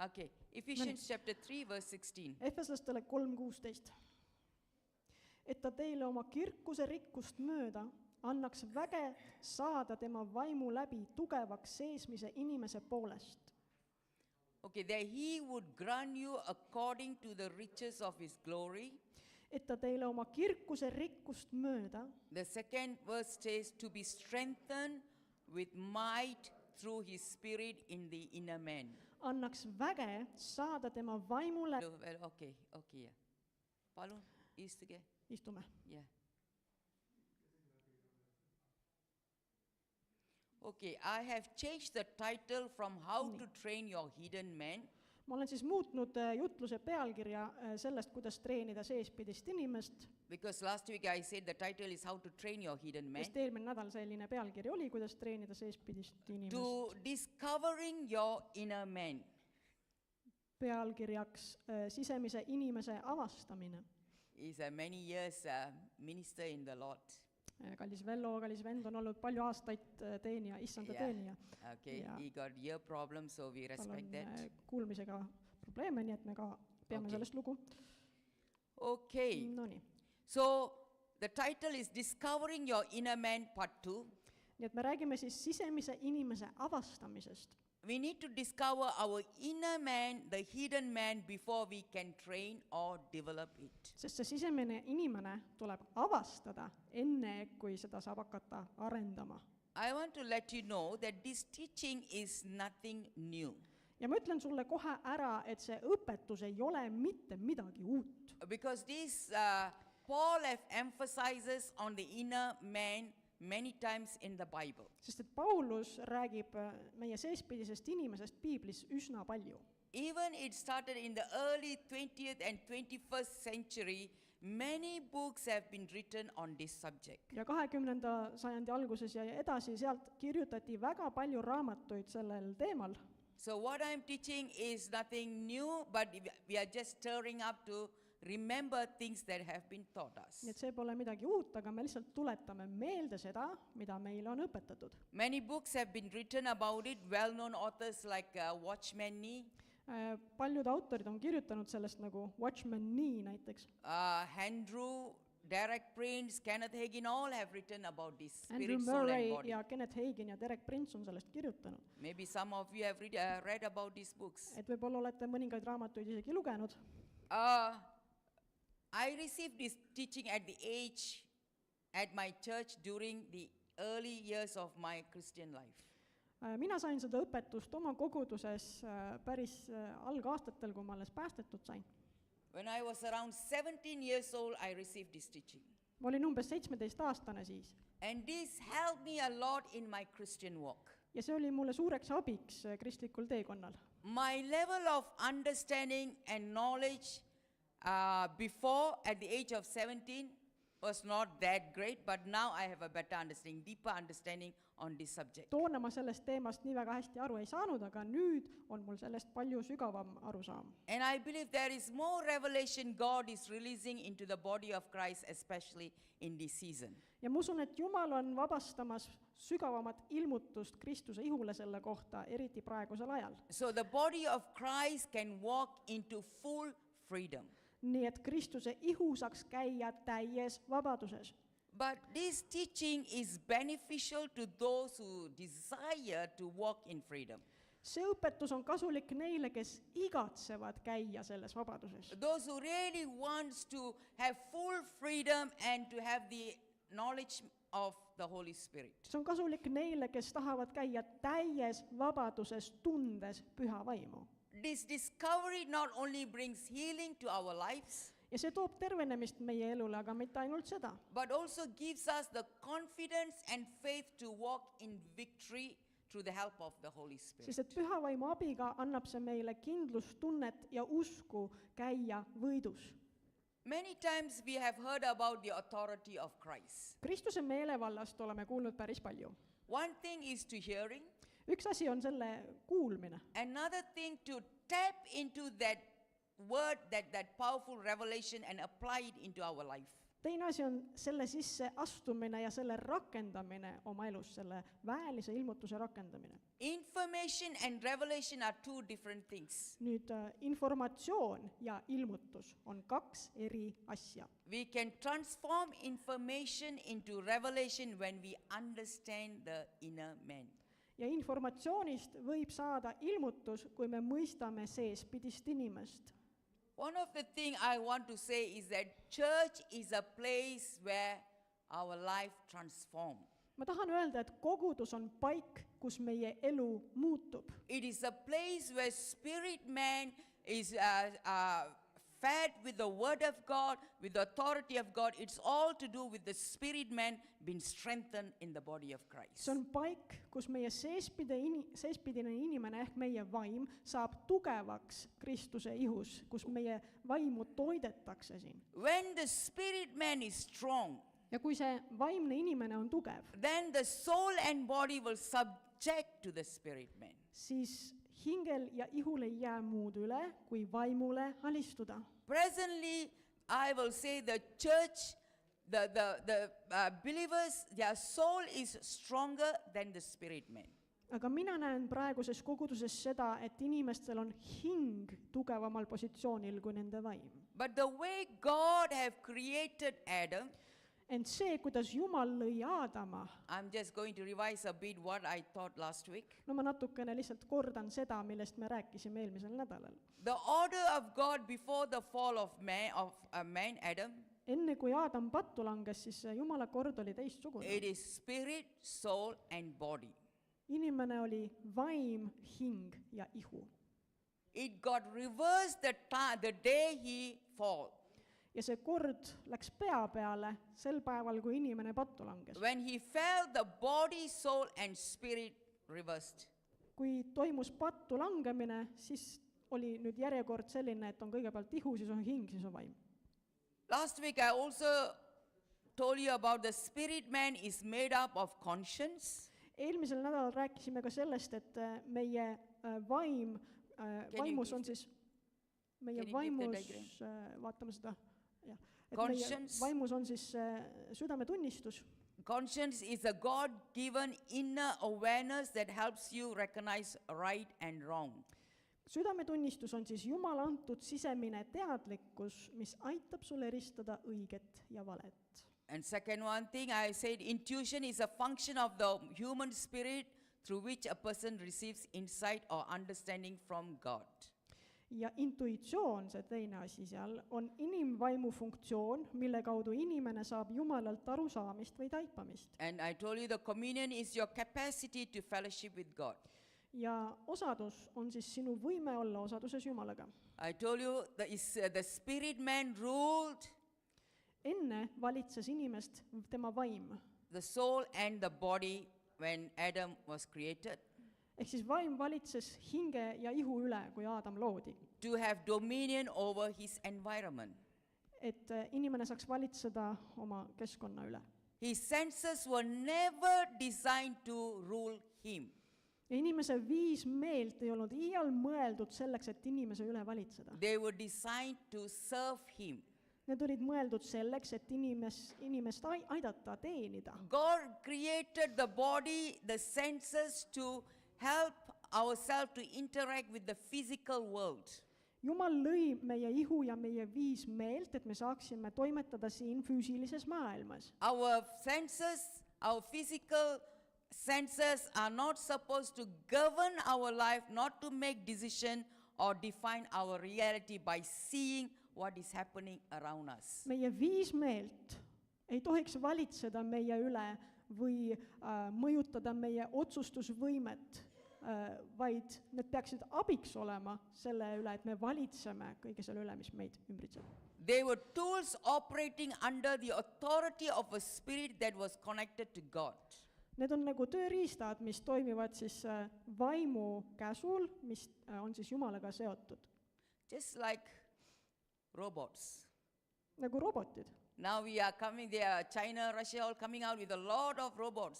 Okay. Ephesians chapter 3 verse 16. Efeslastele 3:16. Et ta teile oma kirkuse rikkust mööda annaks väge saada tema vaimu läbi tugevaks seesmise inimese poolest. Okay, that he would grant you according to the riches of his glory. Et ta teile oma kirkuse rikkust mööda. The second verse says to be strengthened with might through his spirit in the inner man. Annaks väge saada tema vaimu läbi. Well, okay, yeah. Palun, istuge. Istume. Yeah. Okay, I have changed the title from how to train your hidden man. Ma olen siis muutnud jutluse pealkirja sellest, kuidas treenida seespidist inimest. Because last week I said the title is how to train your hidden man. Sest eelmine nädal selline pealkiri oli, kuidas treenida seespidist inimest. To discovering your inner man. Pealkirjaks sisemise inimese avastamine. He's a many years minister in the Lord. Kallis vend on olnud palju aastaid teenija, issanda teenija. Okay, he got ear problems, so we respect that. Kuulmisega probleeme, nii et me ka peame sellest lugu. Okay. Nonii. So, the title is Discovering Your Inner Man Part 2. Nii et me räägime siis sisemise inimese avastamisest. We need to discover our inner man, the hidden man, before we can train or develop it. Sest see sisemine inimene tuleb avastada enne, kui seda saab hakata arendama. I want to let you know that this teaching is nothing new. Ja ma ütlen sulle kohe ära, et see õpetus ei ole mitte midagi uut. Because this Paul emphasizes on the inner man many times in the Bible. Sest et Paulus räägib meie seespidisest inimesest Piiblis üsna palju. Even it started in the early 20th and 21st century, many books have been written on this subject. Ja 20. sajandi alguses ja edasi sealt kirjutati väga palju raamatuid sellel teemal. So what I'm teaching is nothing new, but we are just stirring up to remember things that have been taught us. Nii et see pole midagi uut, aga me lihtsalt tuletame meelde seda, mida meile on õpetatud. Many books have been written about it, well-known authors like Watchman Nee. Paljud autorid on kirjutanud sellest nagu Watchman Nee näiteks. Andrew, Derek Prince, Kenneth Hagin, all have written about this Andrew spirit, soul Murray and body. ja Kenneth Hagin ja Derek Prince on sellest kirjutanud. Maybe some of you have read about these books. Et võib-olla olete mõningaid raamatuid isegi lugenud. I received this teaching at the age at my church during the early years of my Christian life. Mina sain seda õpetust oma koguduses päris algaastatel, kui ma alles päästetud sain. When I was around 17 years old, I received this teaching. Ma olin umbes 17-aastane siis. And this helped me a lot in my Christian walk. Ja see oli mulle suureks abiks kristlikul teekonnal. My level of understanding and knowledge before, at the age of 17, was not that great, but now I have a better understanding, deeper understanding on this subject. Toona ma sellest teemast nii väga hästi aru ei saanud, aga nüüd on mul sellest palju sügavam arusaam. And I believe there is more revelation God is releasing into the body of Christ, especially in this season. Ja ma usun, et Jumal on vabastamas sügavamat ilmutust Kristuse ihule selle kohta, eriti praegusel ajal. So the body of Christ can walk into full freedom. Nii et Kristuse ihu saaks käia täies vabaduses. But this teaching is beneficial to those who desire to walk in freedom. See õpetus on kasulik neile, kes igatsevad käia selles vabaduses. Those who really wants to have full freedom and to have the knowledge of the Holy Spirit. See on kasulik neile, kes tahavad käia täies vabaduses, tundes püha vaimu. This discovery not only brings healing to our lives, ja see toob tervenemist meie elule, aga mitte ainult seda. But also gives us the confidence and faith to walk in victory through the help of the Holy Spirit. Sest et püha vaimu abiga annab see meile kindlustunnet ja usku käia võidus. Many times we have heard about the authority of Christ. Kristuse meelevallast oleme kuulnud päris palju. One thing is to hearing. Üks asi on selle kuulmine. Another thing to tap into that word, that powerful revelation and apply it into our life. teine asi on selle sisse astumine ja selle rakendamine oma elus, selle väelise ilmutuse rakendamine. Information and revelation are two different things. Nüüd informatsioon ja ilmutus on kaks eri asja. We can transform information into revelation when we understand the inner man. Ja informatsioonist võib saada ilmutus, kui me mõistame seespidist inimest. One of the things I want to say is that church is a place where our life transforms. Ma tahan öelda, et kogudus on paik, kus meie elu muutub. It is a place where spirit man is fed with the word of God, with the authority of God. It's all to do with the spirit man being strengthened in the body of Christ. See on paik, kus meie seespidine inimene ehk meie vaim saab tugevaks Kristuse ihus, kus meie vaimu toidetakse siin. When the spirit man is strong, Ja kui see vaimne inimene on tugev, then the soul and body will subject to the spirit man. siis hingel ja ihul ei jää muud üle, kui vaimule alistuda. Presently, I will say the church, the believers, their soul is stronger than the spirit man. Aga mina näen praeguses koguduses seda, et inimestel on hing tugevamal positsioonil kui nende vaim. But the way God have created Adam, Ent see, kuidas Jumal lõi Aadama, I'm just going to revise a bit what I thought last week. no ma natukene lihtsalt kordan seda, millest me rääkisime eelmisel nädalal. The order of God before the fall of man, Adam, Enne kui Aadam pattu langes, siis Jumala kord oli teistsugune. it is spirit, soul and body. Inimene oli vaim, hing ja ihu. It got reversed the day he fall. Ja see kord läks pea peale sel päeval, kui inimene pattu langes. When he fell, the body, soul and spirit reversed. Kui toimus pattu langemine, siis oli nüüd järjekord selline, et on kõigepealt ihu, siis on hing, siis on vaim. Last week I also told you about the spirit man is made up of conscience. Eelmisel nädalal rääkisime ka sellest, et meie vaimus on siis, meie Can you give the vaimus, vaatame seda, jah, et meie Conscience. vaimus on siis südametunnistus. Conscience is a God-given inner awareness that helps you recognize right and wrong. Südametunnistus on siis Jumala antud sisemine teadlikkus, mis aitab sul eristada õiget ja valet. And second one thing, I said intuition is a function of the human spirit through which a person receives insight or understanding from God. Ja intuitsioon, see teine asi seal, on inimvaimu funktsioon, mille kaudu inimene saab Jumalalt arusaamist või taipamist. And I told you the communion is your capacity to fellowship with God. Ja osadus on siis sinu võime olla osaduses Jumalaga. I told you the spirit man ruled Enne valitses inimest tema vaim. the soul and the body when Adam was created Ehk siis vaim valitses hinge ja ihu üle, kui Aadam loodi. to have dominion over his environment. Et inimene saaks valitseda oma keskkonna üle. His senses were never designed to rule him. Ja inimese viis meelt ei olnud iial mõeldud selleks, et inimese üle valitseda. They were designed to serve him. Need olid mõeldud selleks, et inimest aidata, teenida. God created the body, the senses to help ourselves to interact with the physical world. Jumal lõi meie ihu ja meie viis meelt, et me saaksime toimetada siin füüsilises maailmas. Our senses, our physical senses are not supposed to govern our life, not to make decision or define our reality by seeing what is happening around us. Meie viis meelt ei tohiks valitseda meie üle või mõjutada meie otsustusvõimet, vaid need peaksid abiks olema selle üle, et me valitseme kõige selle üle, mis meid ümbritseb. They were tools operating under the authority of a spirit that was connected to God. Need on nagu tööriistad, mis toimivad siis vaimu käsul, mis on siis Jumalaga seotud. Just like robots. Nagu robotid. Now we are coming there, China, Russia, all coming out with a lot of robots.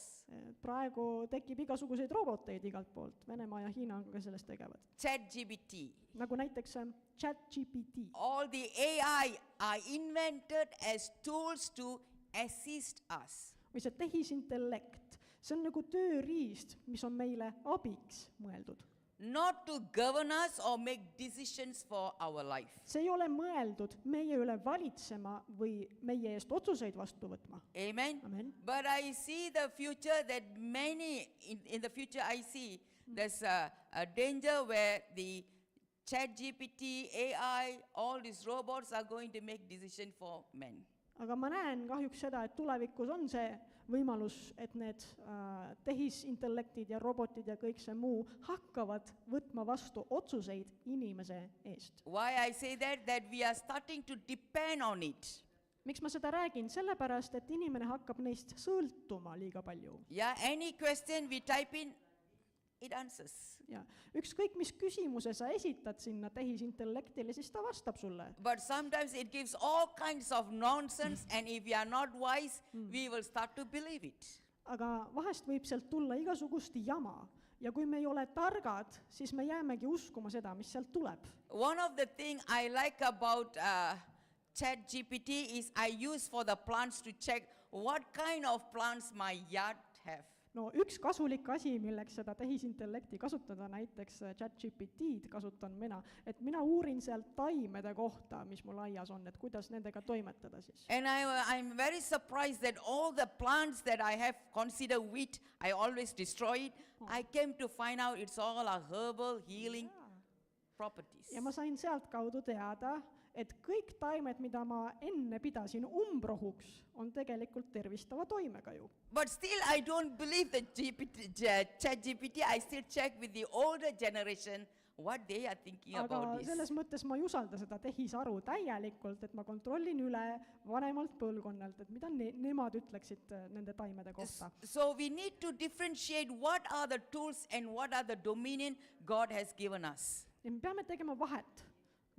Praegu tekib igasuguseid roboteid igalt poolt, Venemaa ja Hiina on ka selles tegevad. ChatGPT. Nagu näiteks ChatGPT. All the AI are invented as tools to assist us. Või see tehisintellekt, see on nagu tööriist, mis on meile abiks mõeldud. Not to govern us or make decisions for our life. See ei ole mõeldud meie üle valitsema või meie eest otsuseid vastu võtma. Amen? Amen. But I see the future that many, in the future I see there's a danger where the ChatGPT, AI, all these robots are going to make decision for men. Aga ma näen kahjuks seda, et tulevikus on see võimalus, et need tehisintellektid ja robotid ja kõik see muu hakkavad võtma vastu otsuseid inimese eest. Why I say that? That we are starting to depend on it. Miks ma seda räägin? Sellepärast, et inimene hakkab neist sõltuma liiga palju. Yeah, any question we type in, it answers. Ja ükskõik, mis küsimuse sa esitad sinna tehisintellektile, siis ta vastab sulle. But sometimes it gives all kinds of nonsense, and if we are not wise, we will start to believe it. Aga vahest võib sealt tulla igasugust jama. Ja kui me ei ole targad, siis me jäämegi uskuma seda, mis sealt tuleb. One of the things I like about ChatGPT is I use for the plants to check what kind of plants my yard have. No üks kasulik asi, milleks seda tehisintellekti kasutada, näiteks ChatGPT-d kasutan mina, et mina uurin sealt taimede kohta, mis mul aias on, et kuidas nendega toimetada siis. And I'm very surprised that all the plants that I have considered wheat, I always destroy it. I came to find out it's all a herbal healing properties. Ja ma sain sealt kaudu teada, et kõik taimed, mida ma enne pidasin umbrohuks, on tegelikult tervistava toimega ju. But still I don't believe the ChatGPT. I still check with the older generation what they are thinking Aga about this. selles mõttes ma ei usalda seda tehisaru täielikult, et ma kontrollin üle vanemalt põlvkonnalt, et mida nemad ütleksid nende taimede kohta. So we need to differentiate what are the tools and what are the dominion God has given us. Ja me peame tegema vahet.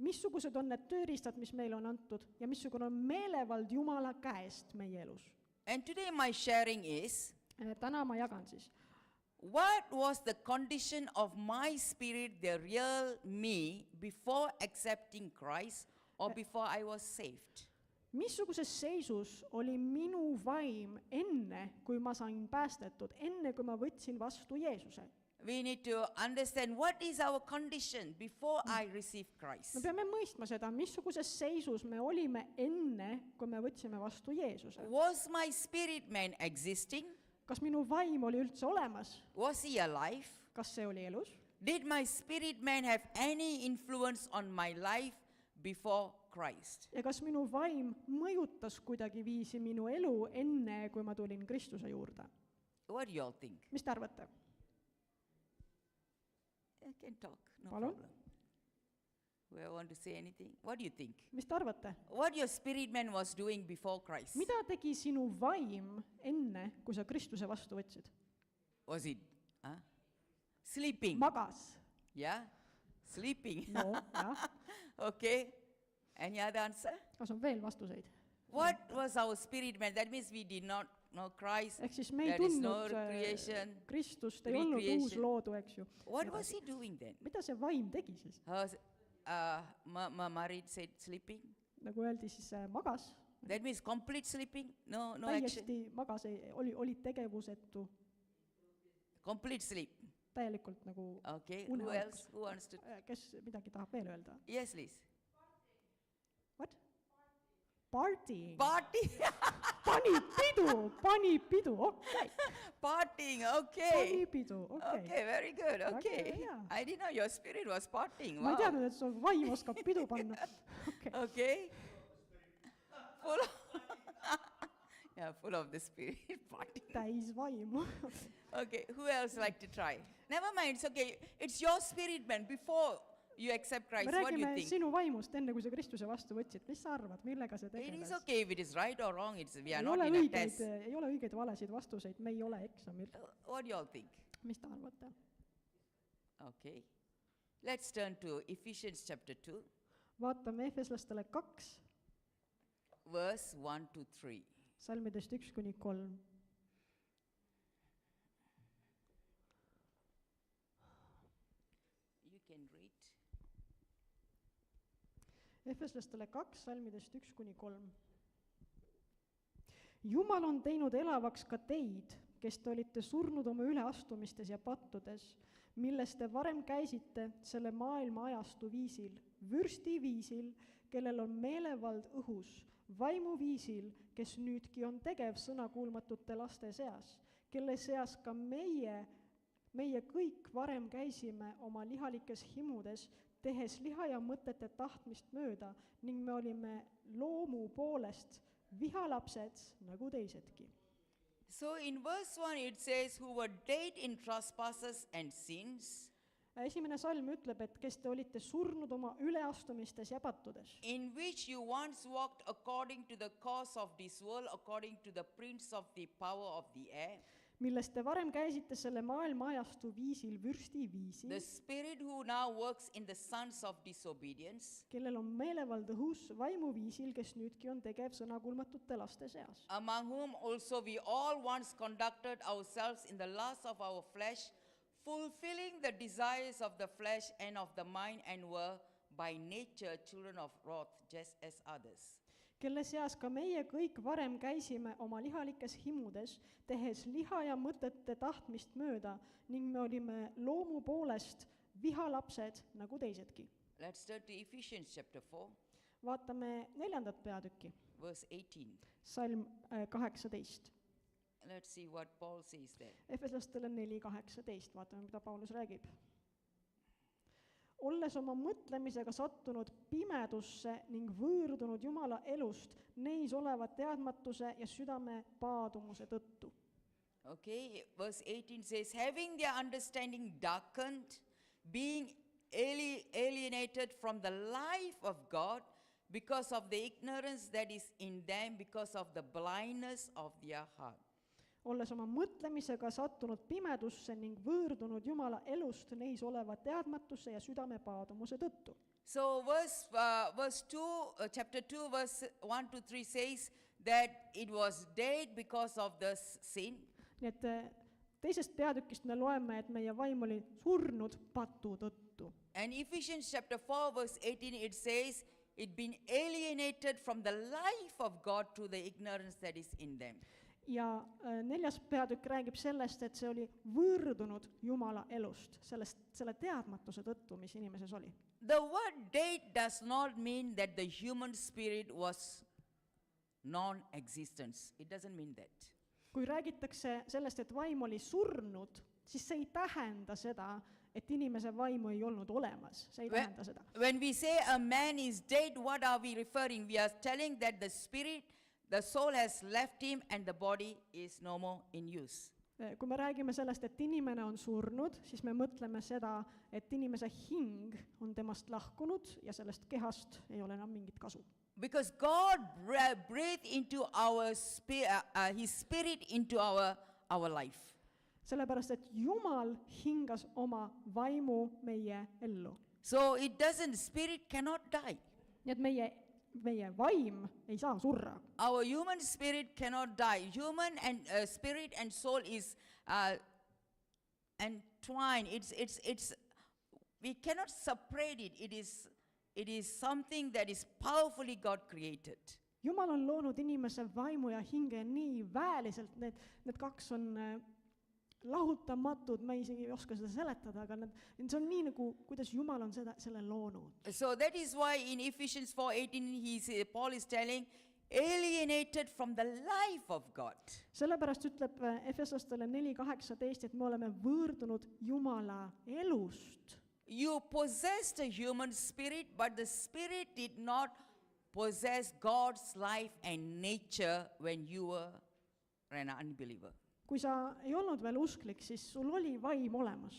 Missugused on need tööriistad, mis meile on antud ja missugune on meelevald Jumala käest meie elus. And today my sharing is, Täna ma jagan siis. what was the condition of my spirit, the real me, before accepting Christ or before I was saved? Missuguses seisus oli minu vaim enne, kui ma sain päästetud, enne kui ma võtsin vastu Jeesuse? We need to understand what is our condition before I received Christ. Me peame mõistma seda, missuguses seisus me olime enne, kui me võtsime vastu Jeesuse. Was my spirit man existing? Kas minu vaim oli üldse olemas? Was he alive? Kas see oli elus? Did my spirit man have any influence on my life before Christ? Ja kas minu vaim mõjutas kuidagi viisi minu elu enne, kui ma tulin Kristuse juurde? What do you all think? Mis te arvate? I can talk, no Palun? problem. We want to say anything? What do you think? Mis te arvate? What your spirit man was doing before Christ? Mida tegi sinu vaim enne, kui sa Kristuse vastu võtsid? Was it sleeping? Magas. Yeah? Sleeping. No, jah. Okay. Any other answer? Kas on veel vastuseid? What was our spirit man? That means we did not know Christ. Ehk siis me ei There is no tundnud creation. Kristust, ei olnud recreation. uus loodu, eks ju. What was he doing then? Mida see vaim tegi siis? Marid said sleeping. Nagu öeldi, siis magas, That means complete sleeping? No action. täiesti magas, oli tegevusetu, Complete sleep. täielikult nagu Okay. Who uneolek. else? Who wants to? Kes midagi tahab veel öelda? Yes, please. What? Partying. Party. Pani pidu, okei. Partying. Pani Okay. pidu, okei. Okay. Very good. Väga Okay. hea. I didn't know your spirit was partying. Ma ei Wow. teadnud, et su vaim oskab pidu panna. Okei. Okay. Full of yeah, full of the spirit party. Täis vaimu. Okay, who else like to try? Never mind, it's okay. It's your spirit man before you accept Christ. Me What do you räägime think? sinu vaimust enne, kui sa Kristuse vastu võtsid. Mis sa arvad, millega see It is tegeles? okay if it is right or wrong. We are Ei not ole in a õigeid, test. ei ole õigeid valesid vastuseid, me ei ole eksamil. What do you all think? Mis te arvate? Okay. Let's turn to Ephesians chapter 2, Vaatame Efeslastele 2, verse 1 to 3. salmidest 1-3. You can read. Efeslastele 2 salmidest 1-3. Jumal on teinud elavaks ka teid, kes te olite surnud oma üleastumistes ja pattudes, milles te varem käisite selle maailma ajastu viisil, vürsti viisil, kellel on meelevald õhus, vaimu viisil, kes nüüdki on tegev sõnakuulmatute laste seas, kelle seas ka meie kõik varem käisime oma lihalikes himudes, tehes liha ja mõtete tahtmist mööda ning me olime loomu poolest vihalapsed nagu teisedki. So in verse 1 it says, who were dead in trespasses and sins, Esimene salm ütleb, et kes te olite surnud oma üleastumistes ja pattudes, in which you once walked according to the course of this world, according to the prince of the power of the air, millest te varem käisite selle maailma ajastu viisil, vürsti viisil, the spirit who now works in the sons of disobedience, kellel on meelevald õhus, vaimu viisil, kes nüüdki on tegev sõnakuulmatute laste seas, among whom also we all once conducted ourselves in the lust of our flesh, fulfilling the desires of the flesh and of the mind, and were by nature children of wrath, just as others. kelle seas ka meie kõik varem käisime oma lihalikes himudes, tehes liha ja mõtete tahtmist mööda ning me olime loomu poolest vihalapsed nagu teisedki. Let's turn to Ephesians chapter 4, Vaatame 4. peatükki, verse 18. salm 18. Let's see what Paul says there. Efeslastele 4:18, vaatame, mida Paulus räägib. Olles oma mõtlemisega sattunud pimedusse ning võõrdunud Jumala elust, neis oleva teadmatuse ja südame paadumuse tõttu. Okay, verse 18 says, having their understanding darkened, being alienated from the life of God because of the ignorance that is in them, because of the blindness of their heart. Olles oma mõtlemisega sattunud pimedusse ning võõrdunud Jumala elust, neis oleva teadmatuse ja südame paadumuse tõttu. So chapter 2, verse 1 to 3 says that it was dead because of the sin. Nii et teisest peatükist me loeme, et meie vaim oli surnud patu tõttu. And Ephesians chapter 4, verse 18, it says, it been alienated from the life of God through the ignorance that is in them. Ja 4. peatükk räägib sellest, et see oli võõrdunud Jumala elust, selle teadmatuse tõttu, mis inimeses oli. The word dead does not mean that the human spirit was non-existence. It doesn't mean that. Kui räägitakse sellest, et vaim oli surnud, siis see ei tähenda seda, et inimese vaimu ei olnud olemas. See ei tähenda seda. When we say a man is dead, what are we referring? We are telling that the soul has left him and the body is no more in use. Kui me räägime sellest, et inimene on surnud, siis me mõtleme seda, et inimese hing on temast lahkunud ja sellest kehast ei ole enam mingit kasu. Because God breathed into his spirit into our life. Sellepärast, et Jumal hingas oma vaimu meie ellu. So spirit cannot die. Nii et meie vaim ei saa surra. Our human spirit cannot die. Human and spirit and soul is entwined. We cannot separate it. It is something that is powerfully God created. Jumal on loonud inimese vaimu ja hinge nii väeliselt, need kaks on lahutamatud, ma isegi ei oska seda seletada, aga see on nii nagu, kuidas Jumal on selle loonud. So that is why in Ephesians 4:18 Paul is telling, alienated from the life of God. Sellepärast ütleb Efeslastele 4:18, et me oleme võõrdunud Jumala elust. You possessed a human spirit, but the spirit did not possess God's life and nature when you were an unbeliever. Kui sa ei olnud veel usklik, siis sul oli vaim olemas,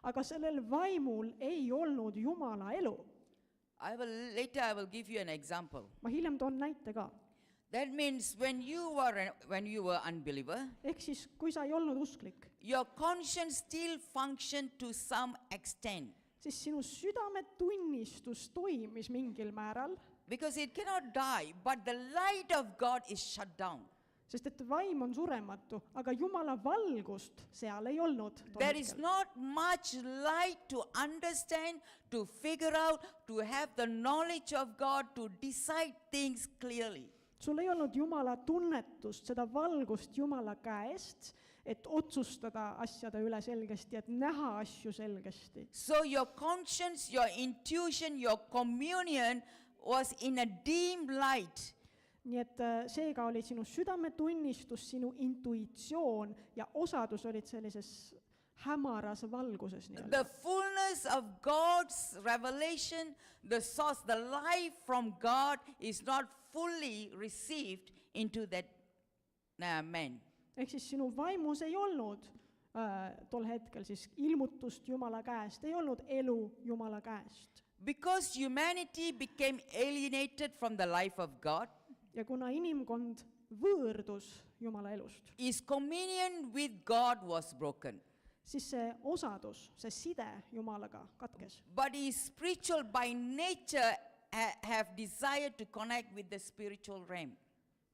aga sellel vaimul ei olnud Jumala elu. Later I will give you an example. Ma hiljem toon näite ka. That means when you were unbeliever, Ehk siis, kui sa ei olnud usklik, your conscience still functioned to some extent. siis sinu südametunnistus toimis mingil määral. because it cannot die, but the light of God is shut down. sest et vaim on surematu, aga Jumala valgust seal ei olnud tol There is hetkel. not much light to understand, to figure out, to have the knowledge of God, to decide things clearly. sul ei olnud Jumala tunnetust, seda valgust Jumala käest, et otsustada asjade üle selgesti, et näha asju selgesti. So your conscience, your intuition, your communion was in a dim light. nii et seega oli sinu südametunnistus, sinu intuitsioon ja osadus olid sellises hämaras valguses The nii-öelda. fullness of God's revelation, the source, the life from God is not fully received into that man. ehk siis sinu vaimus ei olnud tol hetkel siis ilmutust Jumala käest, ei olnud elu Jumala käest. Because humanity became alienated from the life of God, ja kuna inimkond võõrdus Jumala elust, his communion with God was broken. siis see osadus, see side Jumalaga katkes. But he is spiritual by nature, have desired to connect with the spiritual realm.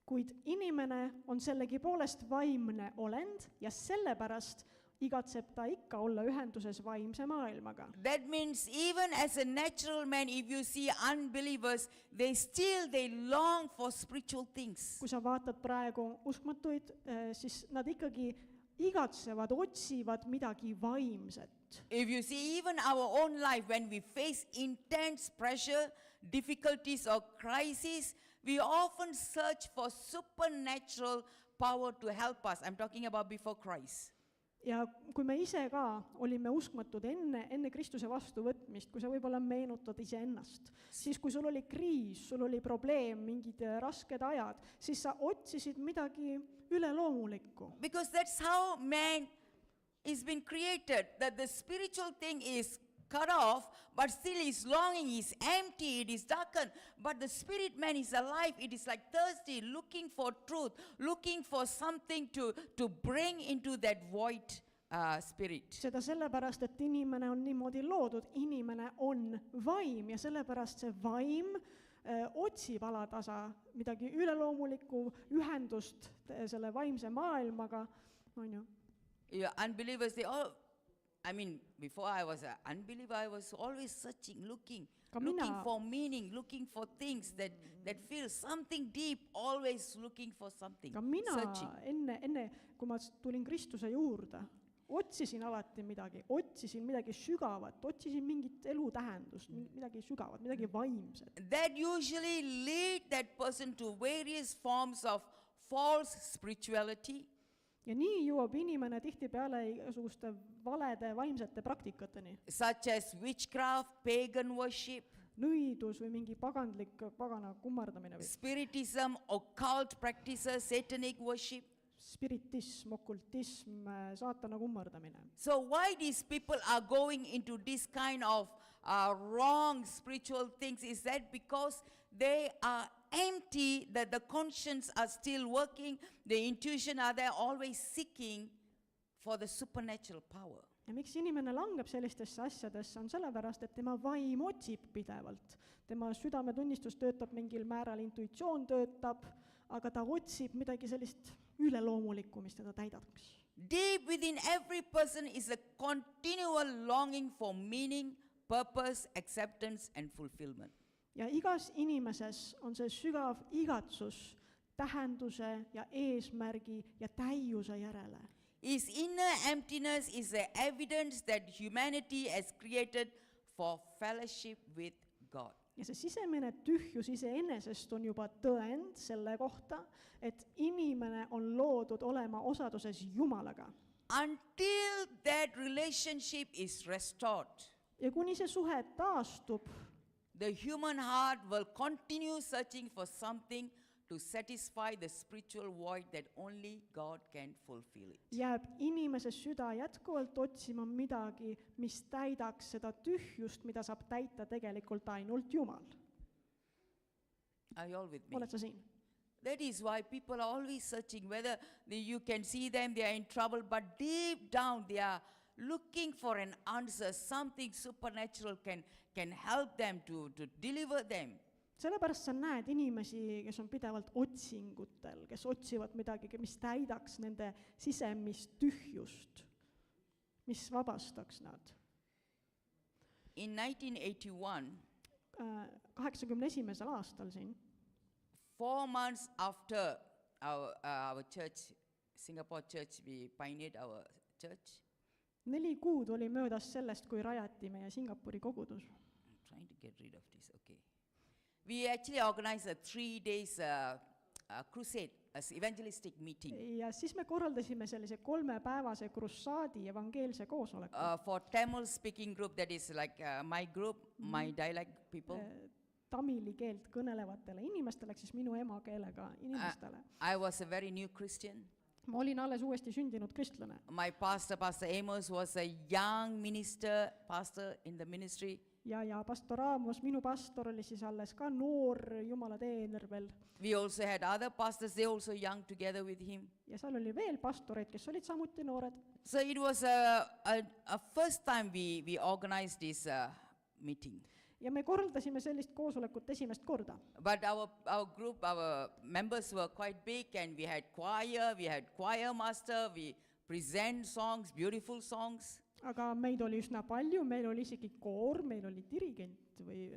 kuid inimene on sellegipoolest vaimne olend ja sellepärast igatseb ta ikka olla ühenduses vaimse maailmaga. That means even as a natural man, if you see unbelievers, they long for spiritual things. kui sa vaatad praegu uskmatuid, siis nad ikkagi igatsevad, otsivad midagi vaimset. If you see even our own life, when we face intense pressure, difficulties or crises, we often search for supernatural power to help us. I'm talking about before Christ. ja kui me ise ka olime uskmatud enne Kristuse vastuvõtmist, kui sa võib-olla meenutad iseennast, siis kui sul oli kriis, sul oli probleem, mingid rasked ajad, siis sa otsisid midagi üleloomulikku. Because that's how man is been created, that the spiritual thing is cut off, but still his longing is empty, it is darkened. But the spirit man is alive, it is like thirsty, looking for truth, looking for something to bring into that void spirit. seda sellepärast, et inimene on niimoodi loodud, inimene on vaim ja sellepärast see vaim otsib alatasa midagi üleloomulikku, ühendust selle vaimse maailmaga, on ju. Yeah, unbelievers, before I was an unbeliever, I was always searching, looking for meaning, looking for things that feel something deep, always looking for something, ka mina searching. enne, kui ma tulin Kristuse juurde, otsisin alati otsisin midagi sügavat, otsisin mingit elu tähendust, midagi sügavat, midagi vaimset. That usually lead that person to various forms of false spirituality. ja nii jõuab inimene tihtipeale igasuguste valede vaimsete praktikateni. Such as witchcraft, pagan worship, nõidus või mingi pagana kummardamine või spiritism, occult practices, satanic worship. spiritism, okultism, saatana kummardamine. So why these people are going into this kind of wrong spiritual things? Is that because they are empty, that the conscience are still working, the intuition are there, always seeking for the supernatural power? ja miks inimene langeb sellistesse asjadesse, on sellepärast, et tema vaim otsib pidevalt. Tema südametunnistus töötab mingil määral, intuitsioon töötab, aga ta otsib midagi sellist üleloomulikku, mis teda täidaks. Deep within every person is a continual longing for meaning, purpose, acceptance and fulfillment. ja igas inimeses on see sügav igatsus tähenduse ja eesmärgi ja täiuse järele. His inner emptiness is the evidence that humanity has created for fellowship with God. ja see sisemine tühjus iseenesest on juba tõend selle kohta, et inimene on loodud olema osaduses Jumalaga. Until that relationship is restored, ja kuni see suhe taastub, the human heart will continue searching for something to satisfy the spiritual void that only God can fulfill it. jääb inimese süda jätkuvalt otsima midagi, mis täidaks seda tühjust, mida saab täita tegelikult ainult Jumal. Are you all with me? oled sa siin? That is why people are always searching whether you can see them, they are in trouble, but deep down they are looking for an answer, something supernatural can help them to deliver them sellepärast sa näed inimesi, kes on pidevalt otsingutel, kes otsivad midagi, mis täidaks nende sisemist tühjust, mis vabastaks nad. In 1981, 81. aastal siin, 4 months after our church, Singapore church, we pioneered our church. 4 kuud oli möödas sellest, kui rajati meie Singapuri kogudus. I'm trying to get rid of this, okay. We actually organized a 3 days crusade, as evangelistic meeting Ja siis me korraldasime sellise 3-päevase krussaadi evangeelse koosoleku. for Tamil speaking group, that is like my group, my dialect people. Tamili keelt kõnelevatele inimestele, ehk siis minu emakeelega inimestele. I was a very new Christian. Ma olin alles uuesti sündinud kristlane. My pastor, Pastor Amos, was a young minister, pastor in the ministry. Ja pastor Aamos, minu pastor, oli siis alles ka noor Jumala teener veel. We also had other pastors, they also young together with him. Ja seal oli veel pastoreid, kes olid samuti noored. So it was a first time we organized this meeting. Ja me korraldasime sellist koosolekut esimest korda. But our group, our members were quite big, and we had choir master, we present songs, beautiful songs. Aga meid oli üsna palju, meil oli isegi koor, meil oli dirigent või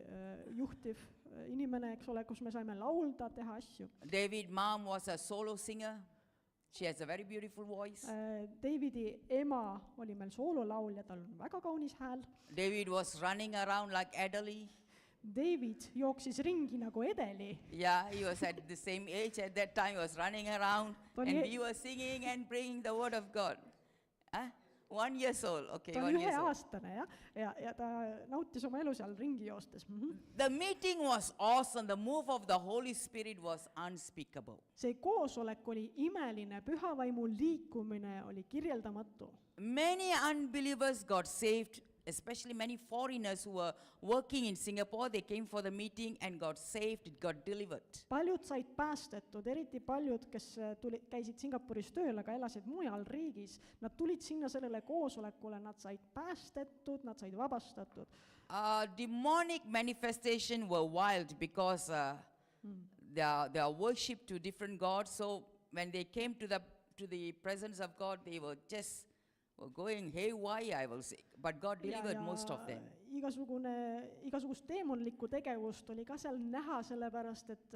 juhtiv inimene, eks ole, kus me saime laulda, teha asju. David mom was a solo singer. She has a very beautiful voice. Davidi ema oli meil soololaulja, tal on väga kaunis hääl. David was running around like Adderley. David jooksis ringi nagu Edeli. Yeah, he was at the same age at that time, he was running around, and we were singing and bringing the word of God. 1 year old, okay, Ta 1 oli year old. 1-aastane ja ta nautis oma elu seal ringi joostes. The meeting was awesome. The move of the Holy Spirit was unspeakable. See koosolek oli imeline, pühavaimu liikumine oli kirjeldamatu. Many unbelievers got saved, especially many foreigners who were working in Singapore. They came for the meeting and got saved, got delivered. Paljud said päästetud, eriti paljud, kes käisid Singapuris tööl, aga elasid mujal riigis. Nad tulid sinna sellele koosolekule, nad said päästetud, nad said vabastatud. Demonic manifestation were wild because their worship to different gods. So when they came to the presence of God, they were just going haywire, I will say. But God delivered most of them. Igasugust teemonlikku tegevust oli ka seal näha, sellepärast, et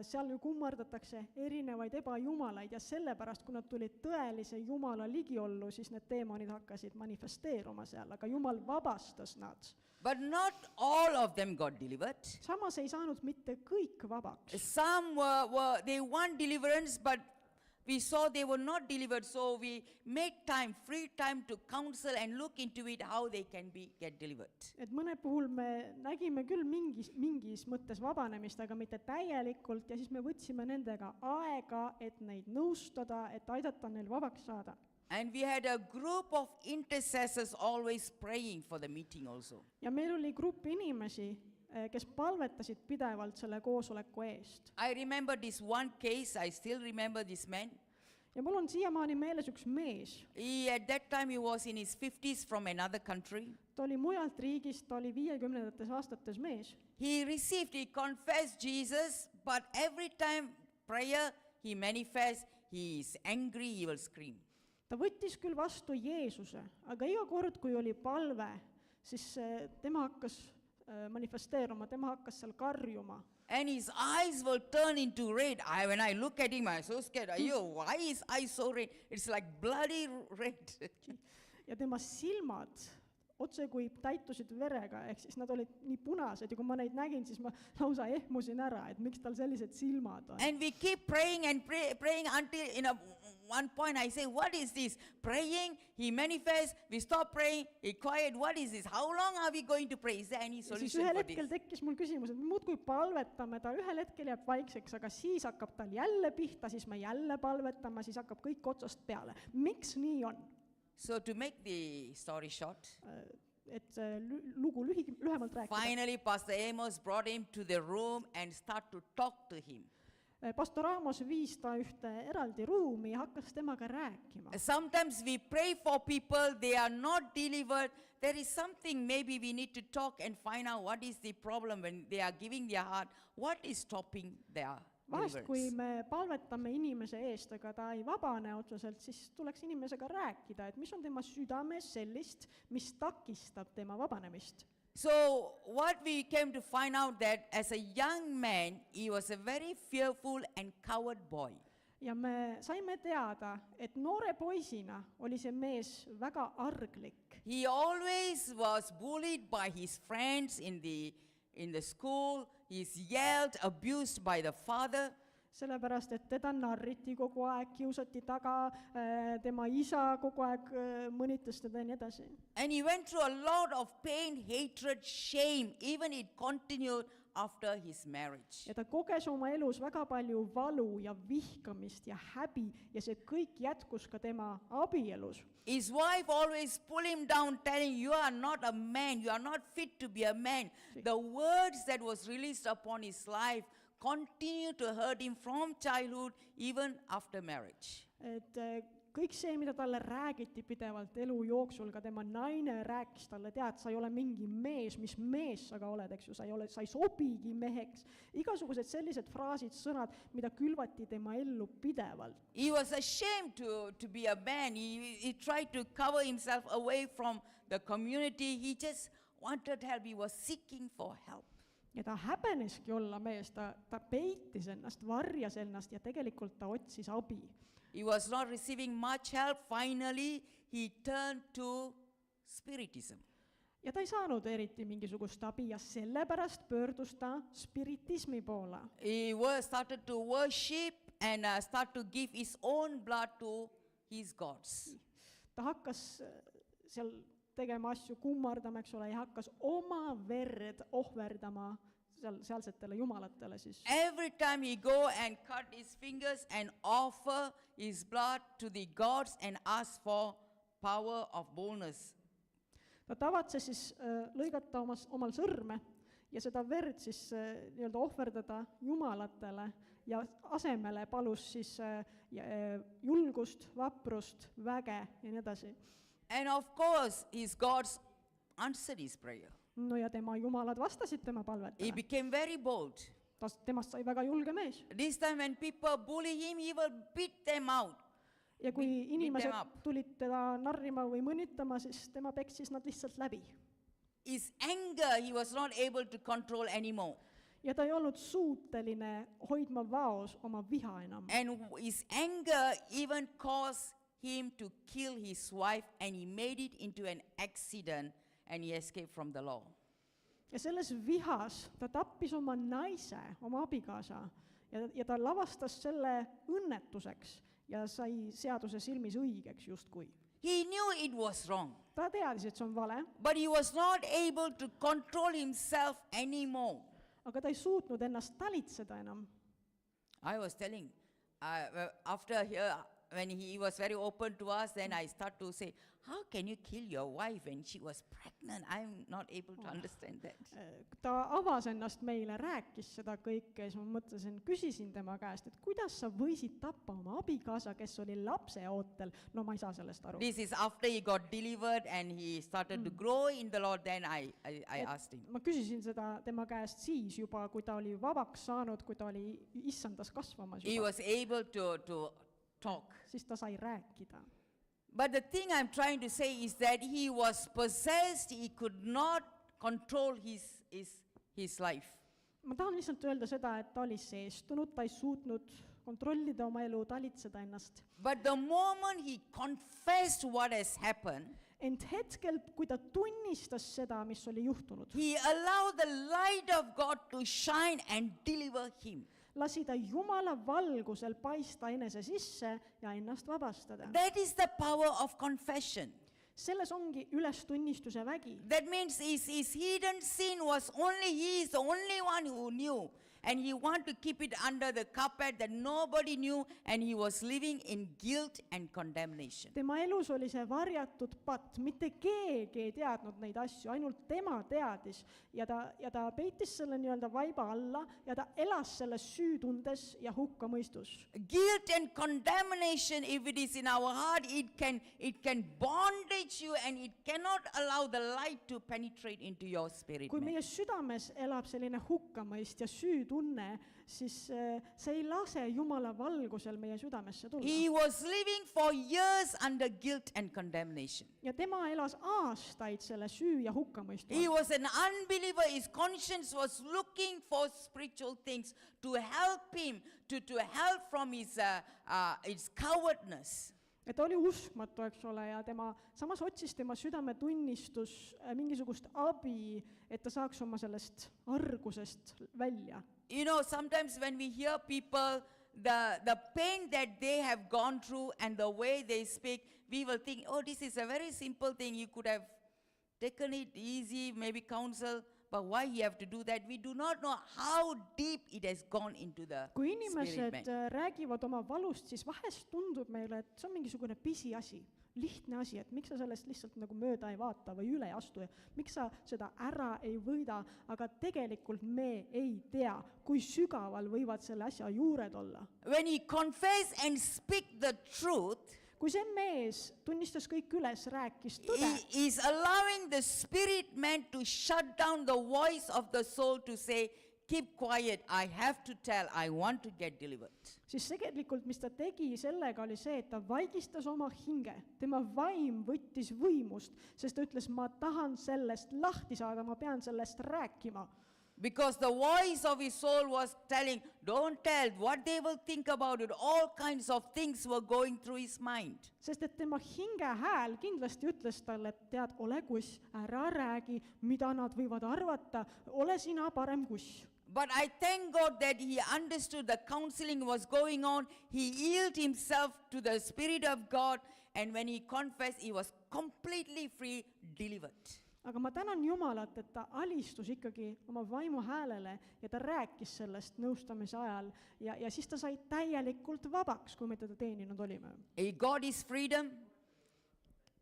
seal ju kummardatakse erinevaid ebajumalaid ja sellepärast, kui nad tulid tõelise Jumala ligiollu, siis need teemonid hakkasid manifesteeruma seal, aga Jumal vabastas nad. But not all of them got delivered. Samas ei saanud mitte kõik vabaks. Some they want deliverance, but we saw they were not delivered, so we made time, free time to counsel and look into it, how they can get delivered. Et mõne puhul me nägime küll mingis mõttes vabanemist, aga mitte täielikult, ja siis me võtsime nendega aega, et neid nõustada, et aidata neil vabaks saada. And we had a group of intercessors always praying for the meeting also. Ja meil oli grupp inimesi, kes palvetasid pidevalt selle koosoleku eest. I remember this one case, I still remember this man. Ja mul on siiamaani meeles üks mees. At that time he was in his 50s from another country. Ta oli mujalt riigist, ta oli 50. aastates mees. He confessed Jesus, but every time prayer he manifests, he is angry, he will scream. Ta võttis küll vastu Jeesuse, aga iga kord, kui oli palve, siis tema hakkas manifesteeruma, tema hakkas seal karjuma. And his eyes will turn into red. When I look at him, I'm so scared. Why is eyes so red? It's like bloody red. Ja tema silmad otse kui täitusid verega, ehk siis nad olid nii punased ja kui ma neid nägin, siis ma lausa ehmusin ära, et miks tal sellised silmad on. And we keep praying and praying until one point I say, what is this? Praying, he manifests, we stop praying, he quiet, what is this? How long are we going to pray? Is there any solution for this? Ühel hetkel tekkis mul küsimus, et me muudkui palvetame, ta ühel hetkel jääb vaikseks, aga siis hakkab tal jälle pihta, siis me jälle palvetama, siis hakkab kõik otsast peale. Miks nii on? So to make the story short, et lugu lühemalt rääkida. Finally Pastor Amos brought him to the room and start to talk to him. Pastor Aamos viis ta ühte eraldi ruumi ja hakkas temaga rääkima. Sometimes we pray for people, they are not delivered. There is something maybe we need to talk and find out what is the problem when they are giving their heart. What is stopping their Vahest, kui deliverance? me palvetame inimese eest, aga ta ei vabane otseselt, siis tuleks inimesega rääkida, et mis on tema südames sellist, mis takistab tema vabanemist. So what we came to find out that as a young man, he was a very fearful and coward boy. Ja me saime teada, et noore poisina oli see mees väga arglik. He always was bullied by his friends in the school. He's yelled, abused by the father. Sellepärast, et teda narriti kogu aeg, kiusati taga, tema isa kogu aeg mõnitas teda ja nii edasi. And he went through a lot of pain, hatred, shame. Even it continued after his marriage. Ja ta koges oma elus väga palju valu ja vihkamist ja häbi ja see kõik jätkus ka tema abielus. His wife always pulled him down, telling, you are not a man, you are not fit to be a man. The words that was released upon his life continue to hurt him from childhood, even after marriage. Et kõik see, mida talle räägiti pidevalt elu jooksul, ka tema naine rääkis talle, tead, sa ei ole mingi mees, mis mees sa ka oled, eks ju, sa ei sobigi meheks. Igasugused sellised fraasid, sõnad, mida külvati tema ellu pidevalt. He was ashamed to be a man. He tried to cover himself away from the community. He just wanted help. He was seeking for help. Ja ta häbeneski olla mees, ta peitis ennast, varjas ennast ja tegelikult ta otsis abi. He was not receiving much help. Finally, he turned to spiritism. Ja ta ei saanud eriti mingisugust abi ja sellepärast pöördus ta spiritismi poole. He started to worship and start to give his own blood to his gods. Ta hakkas seal tegema asju, kummardama, eks ole, ja hakkas oma verd ohverdama sealsetele jumalatele siis. Every time he go and cut his fingers and offer his blood to the gods and ask for power of boldness. Ta tavatses siis lõigata omal sõrme ja seda verd siis nii-öelda ohverdada jumalatele ja asemele palus siis julgust, vaprust, väge ja nii edasi. And of course, his gods answered his prayer. No ja tema jumalad vastasid tema He palvetele. became very bold. Temast sai väga julge mees. This time when people bully him, he will beat them out. Ja kui Beat them inimesed up. tulid teda narrima või mõnitama, siis tema peksis nad lihtsalt läbi. His anger, he was not able to control anymore. Ja ta ei olnud suuteline hoidma vaos oma viha enam. And his anger even caused him to kill his wife, and he made it into an accident, and he escaped from the law. Ja selles vihas ta tappis oma naise, oma abikaasa, ja ta lavastas selle õnnetuseks ja sai seaduse silmis õigeks justkui. He knew it was wrong, Ta teadis, et see on vale, but he was not able to control himself anymore. aga ta ei suutnud ennast talitseda enam. I was telling, after here, when he was very open to us, then I start to say, how can you kill your wife when she was pregnant? I'm not able to understand that. Ta avas ennast meile, rääkis seda kõike ja siis ma mõtlesin, küsisin tema käest, et kuidas sa võisid tappa oma abikaasa, kes oli lapseootel. No ma ei saa sellest aru. This is after he got delivered and he started to grow in the Lord, then I asked him. Ma küsisin seda tema käest siis juba, kui ta oli vabaks saanud, kui ta oli issandas kasvamas He juba, was able to talk. siis ta sai rääkida. But the thing I'm trying to say is that he was possessed, he could not control his life. Ma tahan lihtsalt öelda seda, et ta oli seestunud, ta ei suutnud kontrollida oma elu, talitseda ennast. But the moment he confessed what has happened, Ent hetkel, kui ta tunnistas seda, mis oli juhtunud, he allowed the light of God to shine and deliver him. lasi ta Jumala valgusel paista enese sisse ja ennast vabastada. That is the power of confession. Selles ongi ülestunnistuse vägi. That means his hidden sin was only he is the only one who knew. and he wanted to keep it under the carpet that nobody knew, and he was living in guilt and condemnation. tema elus oli see varjatud patt, mitte keegi ei teadnud neid asju, ainult tema teadis ja ta peitis selle nii-öelda vaiba alla ja ta elas selles süütundes ja hukkamõistus. Guilt and condemnation, if it is in our heart, it can bondage you, and it cannot allow the light to penetrate into your spirit. kui man. meie südames elab selline hukkamõist ja süütunne, siis see ei lase Jumala valgusel meie südamesse tulla. He was living for years under guilt and condemnation. ja tema elas aastaid selle süü ja hukkamõistu He all. was an unbeliever. His conscience was looking for spiritual things to help him, to help from his cowardness. ja ta oli uskmatu, eks ole, ja samas otsis tema südametunnistus mingisugust abi, et ta saaks oma sellest argusest välja. You know, sometimes when we hear people, the pain that they have gone through and the way they speak, we will think, oh, this is a very simple thing. You could have taken it easy, maybe counsel, but why you have to do that? We do not know how deep it has gone into the kui spirit inimesed man. räägivad oma valust, siis vahest tundub meile, et see on mingisugune pisiasi, lihtne asi, et miks sa sellest lihtsalt nagu mööda ei vaata või üle ei astu ja miks sa seda ära ei võida, aga tegelikult me ei tea, kui sügaval võivad selle asja juured olla. When he confess and speak the truth, kui see mees tunnistas kõik üles, rääkis tõde, he is allowing the spirit man to shut down the voice of the soul to say, keep quiet, I have to tell, I want to get delivered. siis tegelikult, mis ta tegi sellega, oli see, et ta vaigistas oma hinge. Tema vaim võttis võimust, sest ta ütles, ma tahan sellest lahti saada, ma pean sellest rääkima. Because the voice of his soul was telling, don't tell, what they will think about it. All kinds of things were going through his mind. Sest et tema hinge hääl kindlasti ütles talle, et tead, ole kuss, ära räägi, mida nad võivad arvata, ole sina parem kuss. But I thank God that he understood the counseling was going on. He yielded himself to the Spirit of God, and when he confessed, he was completely free, delivered. Aga ma tänan Jumalat, et ta alistus ikkagi oma vaimu häälele ja ta rääkis sellest nõustamise ajal ja siis ta sai täielikult vabaks, kui me teda teeninud olime. He got his freedom,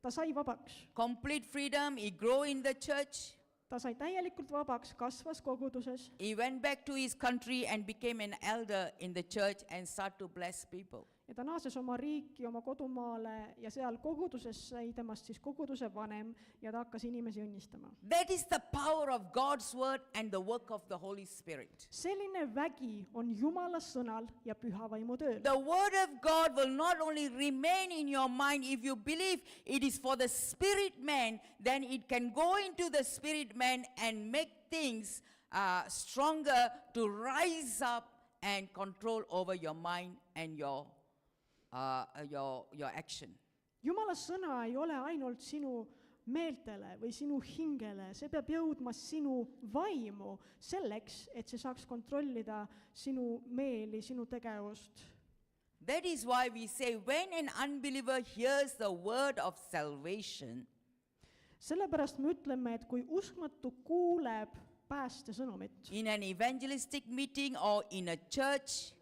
Ta sai vabaks. complete freedom. He grew in the church. Ta sai täielikult vabaks, kasvas koguduses. He went back to his country and became an elder in the church and started to bless people. Ja ta naases oma riiki, oma kodumaale ja seal koguduses sai temast siis koguduse vanem ja ta hakkas inimesi õnnistama. That is the power of God's word and the work of the Holy Spirit. Selline vägi on Jumala sõnal ja püha vaimu tööl. The word of God will not only remain in your mind if you believe it is for the spirit man, then it can go into the spirit man and make things stronger to rise up and control over your mind and your action. Jumala sõna ei ole ainult sinu meeltele või sinu hingele, see peab jõudma sinu vaimu selleks, et see saaks kontrollida sinu meeli, sinu tegevust. That is why we say when an unbeliever hears the word of salvation, Sellepärast me ütleme, et kui uskmatu kuuleb päästesõnumit, in an evangelistic meeting or in a church,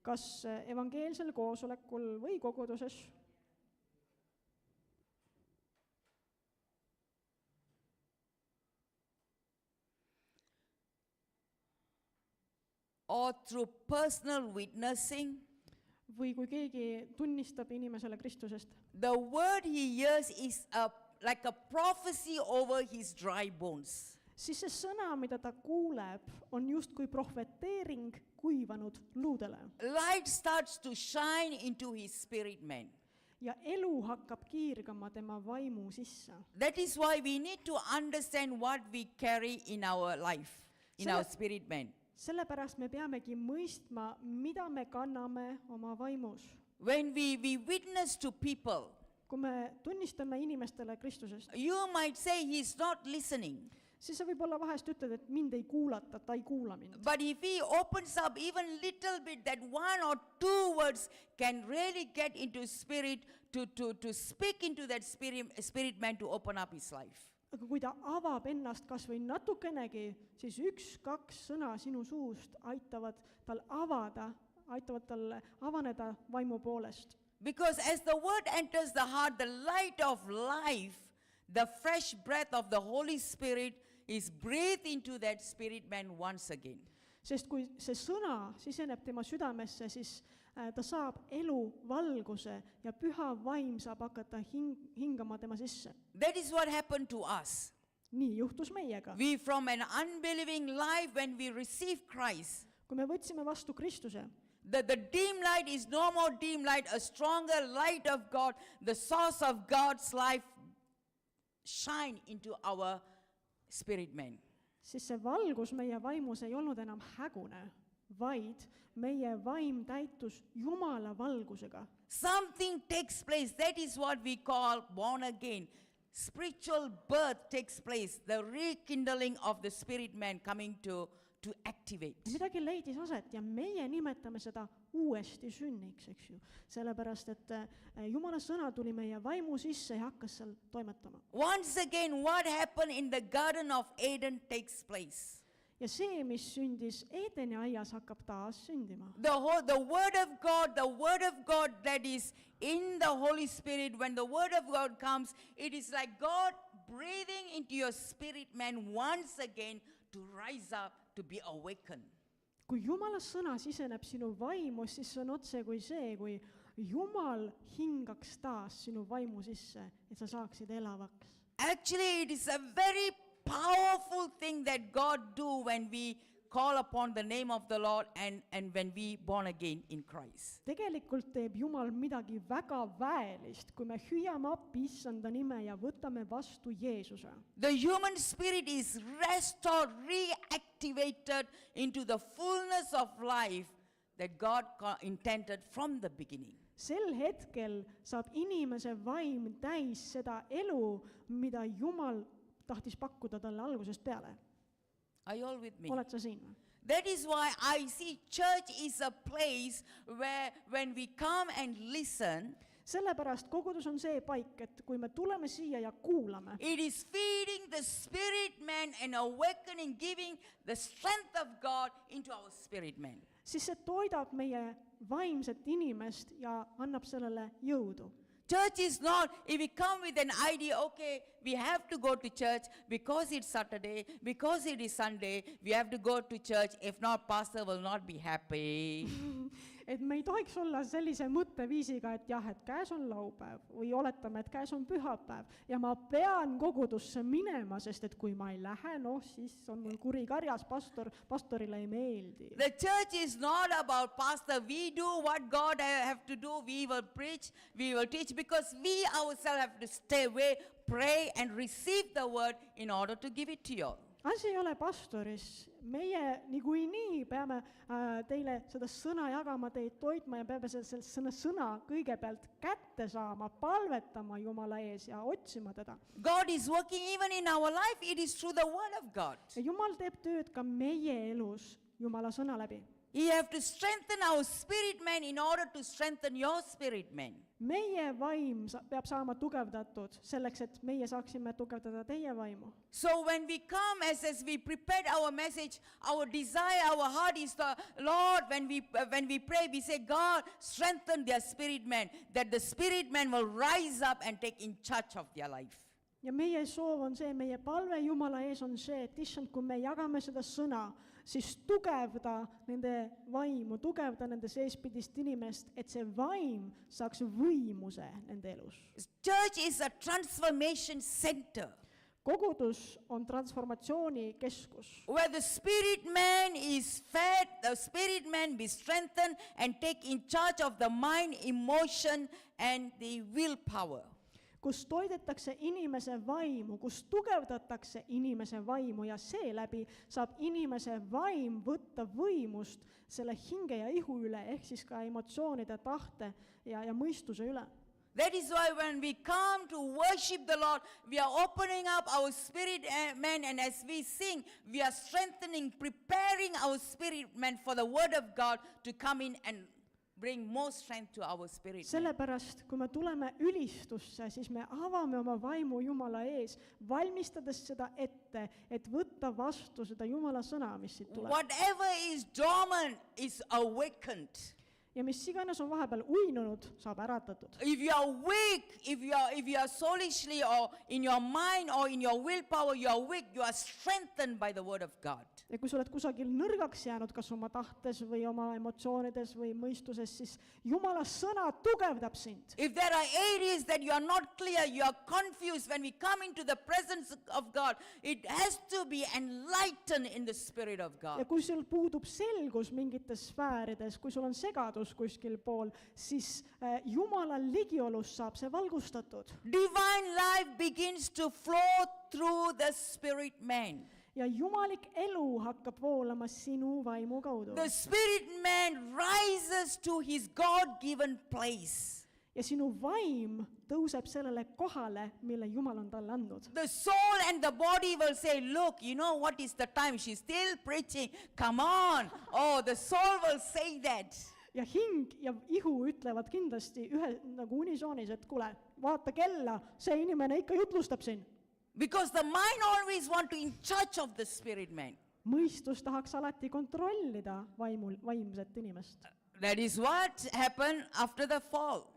kas evangeelsel koosolekul või koguduses, or through personal witnessing, või kui keegi tunnistab inimesele Kristusest, the word he hears is like a prophecy over his dry bones. siis see sõna, mida ta kuuleb, on justkui prohveteering kuivanud luudele. Light starts to shine into his spirit man. Ja elu hakkab kiirgama tema vaimu sisse. That is why we need to understand what we carry in our life, in our spirit man. Sellepärast me peamegi mõistma, mida me kanname oma vaimus. When we witness to people, Kui me tunnistame inimestele Kristusest, you might say he's not listening. siis sa võib-olla vahest ütled, et mind ei kuulata, ta ei kuula mind. But if he opens up even little bit, that one or two words can really get into spirit to speak into that spirit man to open up his life. aga kui ta avab ennast kas või natukenegi, siis 1-2 sõna sinu suust aitavad tal avaneda vaimu poolest. Because as the word enters the heart, the light of life, the fresh breath of the Holy Spirit is breathed into that spirit man once again. Sest kui see sõna siseneb tema südamesse, siis ta saab elu valguse ja püha vaim saab hakata hingama tema sisse. That is what happened to us. Nii juhtus meiega. We from an unbelieving life, when we receive Christ, Kui me võtsime vastu Kristuse, the dim light is no more dim light, a stronger light of God, the source of God's life shine into our spirit man. siis see valgus meie vaimus ei olnud enam hägune, vaid meie vaim täitus Jumala valgusega. Something takes place. That is what we call born again. Spiritual birth takes place. The rekindling of the spirit man coming to activate. Midagi leidis aset ja meie nimetame seda uuesti sünniks, eks ju. Sellepärast, et Jumala sõna tuli meie vaimu sisse ja hakkas seal toimetama. Once again, what happened in the Garden of Eden takes place. Ja see, mis sündis Eedeni aias, hakkab taas sündima. The word of God that is in the Holy Spirit, when the word of God comes, it is like God breathing into your spirit man once again to rise up, to be awakened. Kui Jumala sõna siseneb sinu vaimu, siis see on otse kui see, kui Jumal hingaks taas sinu vaimu sisse, et sa saaksid elavaks. Actually, it is a very powerful thing that God do when we call upon the name of the Lord and when we born again in Christ. Tegelikult teeb Jumal midagi väga väelist, kui me hüüame appi Issanda nime ja võtame vastu Jeesuse. The human spirit is restored, reactivated into the fullness of life that God intended from the beginning. Sel hetkel saab inimese vaim täis seda elu, mida Jumal tahtis pakkuda talle algusest peale. Are you all with me? Oled sa siin? That is why I see church is a place where when we come and listen, Sellepärast kogudus on see paik, et kui me tuleme siia ja kuulame, it is feeding the spirit man and awakening, giving the strength of God into our spirit man. siis see toidab meie vaimset inimest ja annab sellele jõudu. Church is not, if we come with an idea, okay, we have to go to church because it's Saturday, because it is Sunday, we have to go to church, if not, pastor will not be happy. Et me ei tohiks olla sellise mõtteviisiga, et jah, et käes on laupäev või oletame, et käes on pühapäev ja ma pean kogudusse minema, sest et kui ma ei lähe, siis on mul kuri karjas, pastorile ei meeldi. The church is not about pastor, we do what God have to do, we will preach, we will teach, because we ourselves have to stay away, pray and receive the word in order to give it to you. Asi ei ole pastoris, meie niikuinii peame teile seda sõna jagama, teid toitma ja peame selle sõna kõigepealt kätte saama, palvetama Jumala ees ja otsima teda. God is working even in our life, it is through the word of God. Ja Jumal teeb tööd ka meie elus Jumala sõna läbi. You have to strengthen our spirit man in order to strengthen your spirit man. Meie vaim peab saama tugevdatud selleks, et meie saaksime tugevdada teie vaimu. So when we come, as we prepared our message, our desire, our heart is the Lord, when we pray, we say, God, strengthen their spirit man, that the spirit man will rise up and take in charge of their life. Ja meie soov on see, meie palve Jumala ees on see, et issand, kui me jagame seda sõna, siis tugevda nende vaimu, tugevda nende seespidist inimest, et see vaim saaks võimuse nende elus. Church is a transformation center. Kogudus on transformatsiooni keskus. Where the spirit man is fed, the spirit man be strengthened and take in charge of the mind, emotion and the willpower. Kus toidetakse inimese vaimu, kus tugevdatakse inimese vaimu ja seeläbi saab inimese vaim võtta võimust selle hinge ja ihu üle, ehk siis ka emotsioonide, tahte ja mõistuse üle. That is why when we come to worship the Lord, we are opening up our spirit man, and as we sing, we are strengthening, preparing our spirit man for the word of God to come in and bring more strength to our spirit. sellepärast, kui me tuleme ülistusse, siis me avame oma vaimu Jumala ees, valmistades seda ette, et võtta vastu seda Jumala sõna, mis siit tuleb. Whatever is dormant is awakened. Ja mis iganes on vahepeal uinunud, saab äratatud. If you are weak, if you are soulishly or in your mind or in your willpower, you are weak, you are strengthened by the word of God. Ja kui sa oled kusagil nõrgaks jäänud, kas oma tahtes või oma emotsioonides või mõistuses, siis Jumala sõna tugevdab sind. If there are areas that you are not clear, you are confused, when we come into the presence of God, it has to be enlightened in the Spirit of Ja God. kui sul puudub selgus mingites sfäärides, kui sul on segadus kuskil pool, siis Jumala ligiolus saab see valgustatud. Divine life begins to flow through the spirit man. Ja jumalik elu hakkab voolama sinu vaimu kaudu. The spirit man rises to his God-given place. Ja sinu vaim tõuseb sellele kohale, mille Jumal on talle andnud. The soul and the body will say, look, you know what is the time? She's still preaching. Come on. Oh, the soul will say that. Ja hing ja ihu ütlevad kindlasti ühe nagu unisoonis, et kuule, vaata kella, see inimene ikka jutlustab siin. Because the mind always want to in charge of the spirit man. Mõistus tahaks alati kontrollida vaimset inimest. That is what happened after the fall.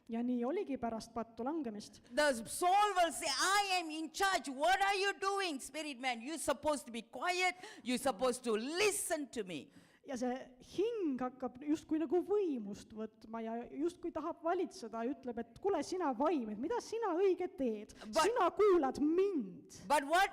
Ja nii oligi pärast pattu langemist. The soul will say, I am in charge. What are you doing, spirit man? You're supposed to be quiet. You're supposed to listen to me. Ja see hing hakkab justkui nagu võimust võtma ja justkui tahab valitseda ja ütleb, et kuule sina vaim, et mida sina õige teed? Sina kuulad mind. But what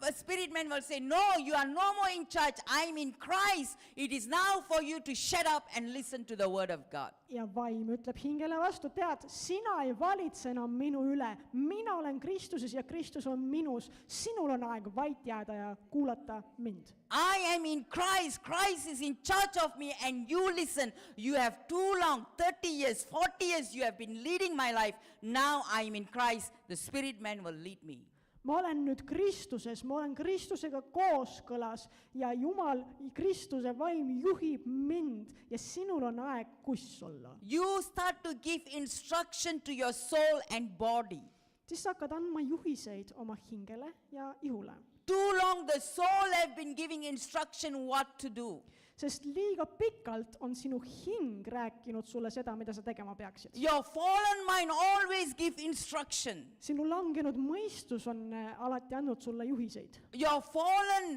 a spirit man will say, no, you are no more in charge. I'm in Christ. It is now for you to shut up and listen to the word of God. Ja vaim ütleb hingele vastu, tead, sina ei valitse enam minu üle. Mina olen Kristuses ja Kristus on minus. Sinul on aeg vait jääda ja kuulata mind. I am in Christ. Christ is in charge of me and you listen. You have too long, 30 years, 40 years, you have been leading my life. Now I am in Christ. The spirit man will lead me. Ma olen nüüd Kristuses, ma olen Kristusega kooskõlas ja Jumal, Kristuse vaim juhib mind ja sinul on aeg kuss olla. You start to give instruction to your soul and body. Siis sa hakkad andma juhiseid oma hingele ja ihule. Too long the soul have been giving instruction what to do. Sest liiga pikalt on sinu hing rääkinud sulle seda, mida sa tegema peaksid. Your fallen mind always give instruction. Sinu langenud mõistus on alati andnud sulle juhiseid. Your fallen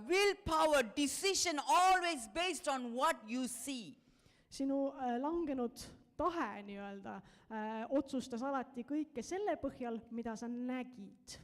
willpower decision always based on what you see. Sinu langenud tahe nii-öelda otsustas alati kõike selle põhjal, mida sa nägid.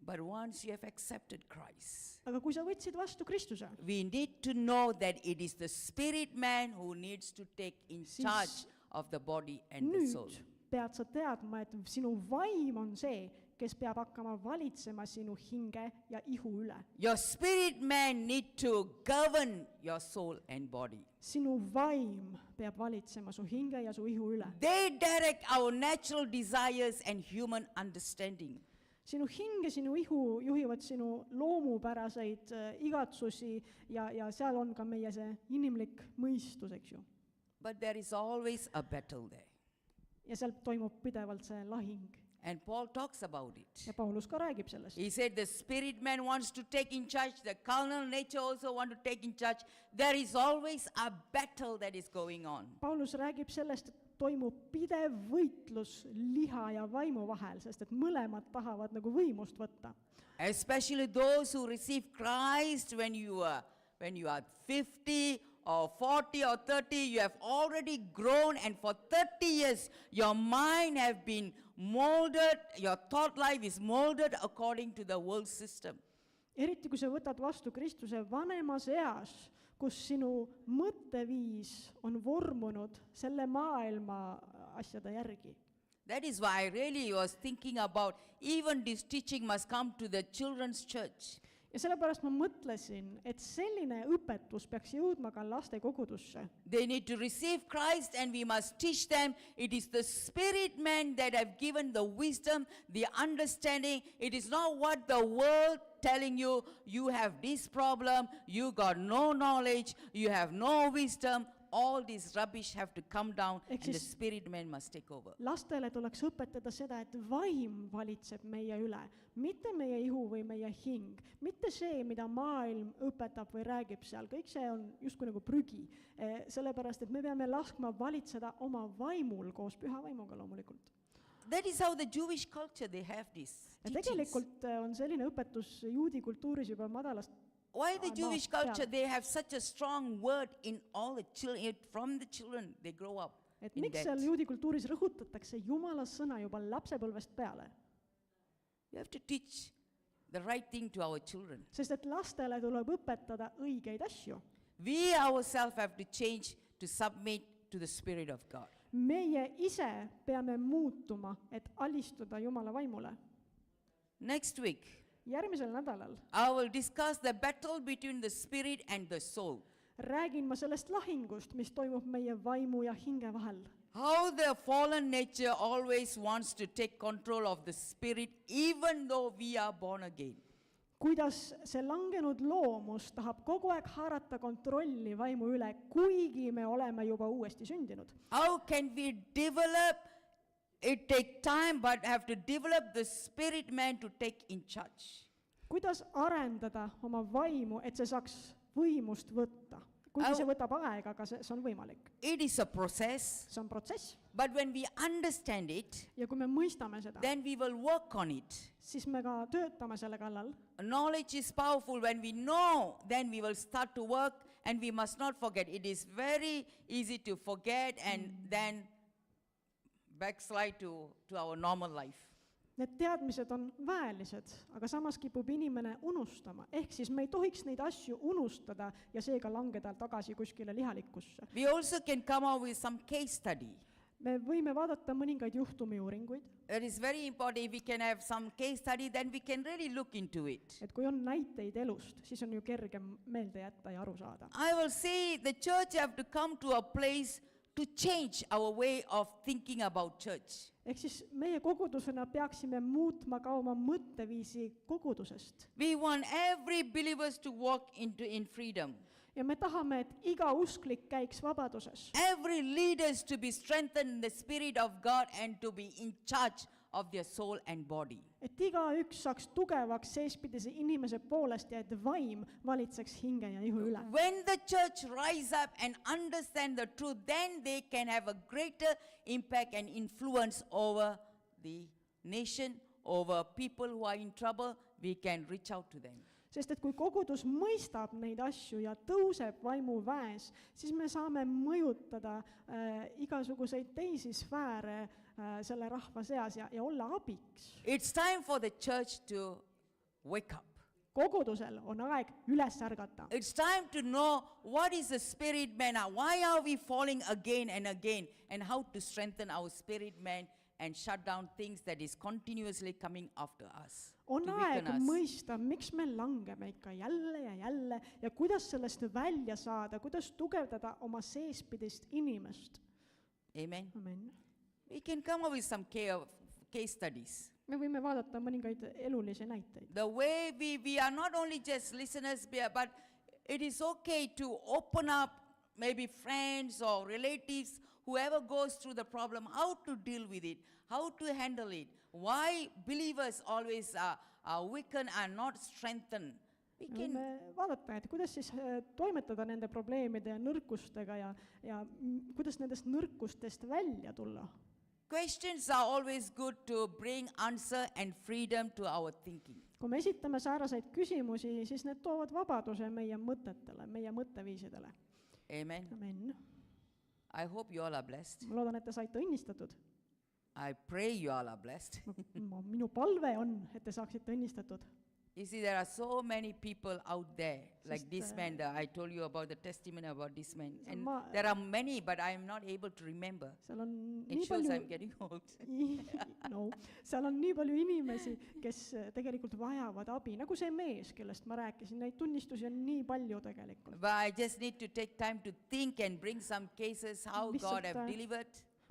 But once you have accepted Christ, Aga kui sa võtsid vastu Kristuse, we need to know that it is the spirit man who needs to take in charge of the body and the soul. nüüd pead sa teadma, et sinu vaim on see, kes peab hakkama valitsema sinu hinge ja ihu üle. Your spirit man need to govern your soul and body. Sinu vaim peab valitsema su hinge ja su ihu üle. They direct our natural desires and human understanding. Sinu hing ja sinu ihu juhivad sinu loomupäraseid igatsusi ja seal on ka meie see inimlik mõistus, eks ju. But there is always a battle there. Ja seal toimub pidevalt see lahing. And Paul talks about it. Ja Paulus ka räägib sellest. He said the spirit man wants to take in charge, the carnal nature also want to take in charge. There is always a battle that is going on. Paulus räägib sellest, et toimub pidev võitlus liha ja vaimu vahel, sest et mõlemad tahavad nagu võimust võtta. Especially those who receive Christ when you are 50 or 40 or 30, you have already grown, and for 30 years your mind have been molded, your thought life is molded according to the world system. Eriti kui sa võtad vastu Kristuse vanemas eas, kus sinu mõtteviis on vormunud selle maailma asjade järgi. That is why I really was thinking about even this teaching must come to the children's church. Ja sellepärast ma mõtlesin, et selline õpetus peaks jõudma ka lastekogudusse. They need to receive Christ and we must teach them. It is the spirit man that have given the wisdom, the understanding. It is not what the world telling you, you have this problem, you got no knowledge, you have no wisdom. all this rubbish have to come down Ehk and the siis- spirit man must take over. lastele tuleks õpetada seda, et vaim valitseb meie üle, mitte meie ihu või meie hing, mitte see, mida maailm õpetab või räägib seal, kõik see on justkui nagu prügi. Sellepärast, et me peame laskma valitseda oma vaimul koos püha vaimuga loomulikult. That is how the Jewish culture, they have this Ja teachings. tegelikult on selline õpetus juudi kultuuris juba madalast. Why the Jewish maast culture, peale. they have such a strong word in all the children, from the children, they grow up Et in miks that. seal juudi kultuuris rõhutatakse Jumala sõna juba lapsepõlvest peale? We have to teach the right thing to our children. Sest et lastele tuleb õpetada õigeid asju. We ourselves have to change to submit to the Spirit of God. Meie ise peame muutuma, et alistuda Jumala vaimule. Next week, Järgmisel nädalal I will discuss the battle between the spirit and the soul. räägin ma sellest lahingust, mis toimub meie vaimu ja hinge vahel. How the fallen nature always wants to take control of the spirit even though we are born again. Kuidas see langenud loomus tahab kogu aeg haarata kontrolli vaimu üle, kuigi me oleme juba uuesti sündinud. How can we develop, it take time, but have to develop the spirit man to take in charge. Kuidas arendada oma vaimu, et see saaks võimust võtta? Kuigi see võtab aega, aga see on võimalik. It is a process, See on protsess but when we understand it, ja kui me mõistame seda, then we will work on it. siis me ka töötame selle kallal. Knowledge is powerful. When we know, then we will start to work, and we must not forget. It is very easy to forget and then backslide to our normal life. Need teadmised on väelised, aga samas kipub inimene unustama. Ehk siis me ei tohiks neid asju unustada ja seega langeda tagasi kuskile lihalikkusse. We also can come out with some case study. Me võime vaadata mõningaid juhtumiuuringuid, It is very important. If we can have some case study, then we can really look into it. et kui on näiteid elust, siis on ju kergem meelde jätta ja aru saada. I will say the church have to come to a place to change our way of thinking about church. Ehk siis meie kogudusena peaksime muutma ka oma mõtteviisi kogudusest. We want every believers to walk in freedom. Ja me tahame, et iga usklik käiks vabaduses. Every leaders to be strengthened in the Spirit of God and to be in charge of their soul and body. Et igaüks saaks tugevaks seespidise inimese poolest ja et vaim valitseks hinge ja ihu üle. When the church rise up and understand the truth, then they can have a greater impact and influence over the nation, over people who are in trouble. We can reach out to them. Sest et kui kogudus mõistab neid asju ja tõuseb vaimu väes, siis me saame mõjutada igasuguseid teisi sfääre selle rahva seas ja olla abiks. It's time for the church to wake up. Kogudusel on aeg üles ärgata. It's time to know what is the spirit man, why are we falling again and again, and how to strengthen our spirit man and shut down things that is continuously coming after us. On to aeg weaken us. mõista, miks me langeme ikka jälle ja kuidas sellest välja saada, kuidas tugevdada oma seespidist inimest. Amen. Amen. We can come up with some case studies. Me võime vaadata mõningaid elulisi näiteid. The way we are not only just listeners, but it is okay to open up maybe friends or relatives, whoever goes through the problem, how to deal with it, how to handle it, why believers always are weakened and not strengthened. We Me can võime vaadata, et kuidas siis toimetada nende probleemide ja nõrkustega ja kuidas nendest nõrkustest välja tulla. Questions are always good to bring answer and freedom to our thinking. Kui me esitame sääraseid küsimusi, siis need toovad vabaduse meie mõtetele, meie mõtteviisidele. Amen. Amen. I hope you all are blessed. Ma loodan, et te saite õnnistatud. I pray you all are blessed. Minu palve on, et te saaksite õnnistatud. You see, there are so many people out there, like Just, this man. I told you about the testimony about this man. So And ma- there are many, but I am not able to remember. Seal on It nii shows palju I'm getting old. no, seal on nii palju inimesi, kes tegelikult vajavad abi, nagu see mees, kellest ma rääkisin, neid tunnistusi on nii palju tegelikult. But I just need to take time to think and bring some cases how God have delivered.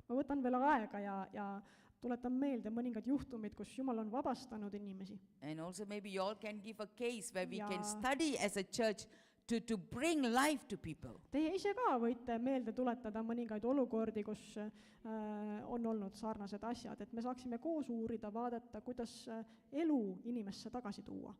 Ma võtan veel aega ja tuletan meelde mõningad juhtumid, kus Jumal on vabastanud inimesi. And also maybe you all can give a case where we can Ja. study as a church to bring life to people. Teie ise ka võite meelde tuletada mõningaid olukordi, kus on olnud sarnased asjad, et me saaksime koos uurida, vaadata, kuidas elu inimesse tagasi tuua.